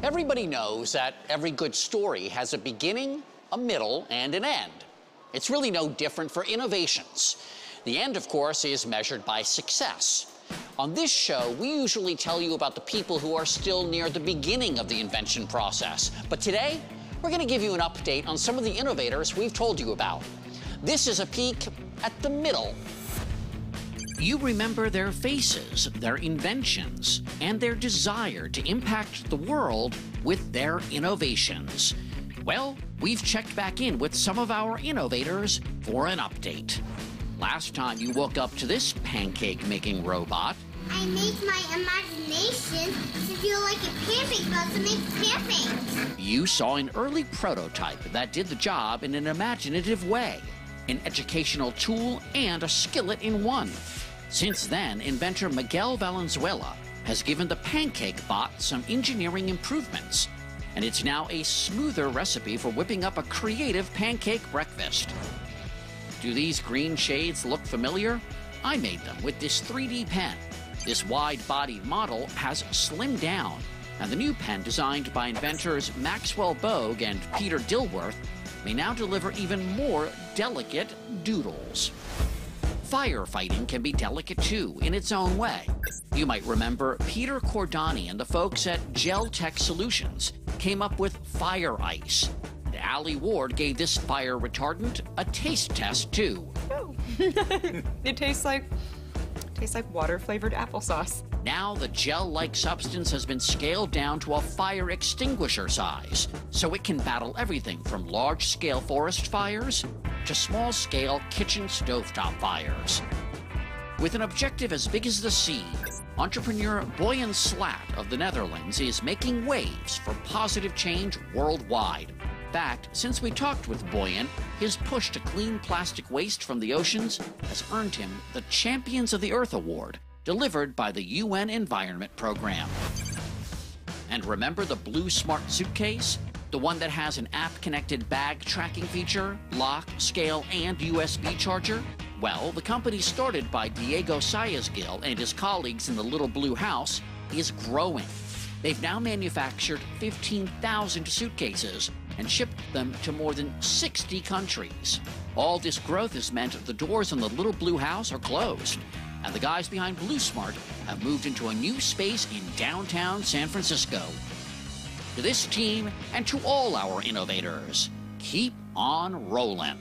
Everybody knows that every good story has a beginning, a middle, and an end. It's really no different for innovations. The end, of course, is measured by success. On this show, we usually tell you about the people who are still near the beginning of the invention process. But today, we're going to give you an update on some of the innovators we've told you about. This is a peek at the middle. You remember their faces, their inventions, and their desire to impact the world with their innovations. Well, we've checked back in with some of our innovators for an update. Last time you woke up to this pancake-making robot. I made my imagination to feel like a pancake bus to make pancakes. You saw an early prototype that did the job in an imaginative way, an educational tool and a skillet in one. Since then, inventor Miguel Valenzuela has given the Pancake Bot some engineering improvements, and it's now a smoother recipe for whipping up a creative pancake breakfast. Do these green shades look familiar? I made them with this 3D pen. This wide-bodied model has slimmed down, and the new pen designed by inventors Maxwell Bogue and Peter Dilworth may now deliver even more delicate doodles. Firefighting can be delicate too, in its own way. You might remember Peter Cordani and the folks at Gel Tech Solutions came up with Fire Ice. And Allie Ward gave this fire retardant a taste test too. Oh. It tastes like water-flavored applesauce. Now the gel-like substance has been scaled down to a fire extinguisher size, so it can battle everything from large-scale forest fires to small-scale kitchen stovetop fires. With an objective as big as the sea, entrepreneur Boyan Slat of the Netherlands is making waves for positive change worldwide. In fact, since we talked with Boyan, his push to clean plastic waste from the oceans has earned him the Champions of the Earth Award, delivered by the UN Environment Program. And remember the Blue Smart Suitcase? The one that has an app-connected bag tracking feature, lock, scale, and USB charger? Well, the company started by Diego Sayasgil and his colleagues in the Little Blue House is growing. They've now manufactured 15,000 suitcases and shipped them to more than 60 countries. All this growth has meant the doors on the Little Blue House are closed, and the guys behind Blue Smart have moved into a new space in downtown San Francisco. To this team and to all our innovators, keep on rolling.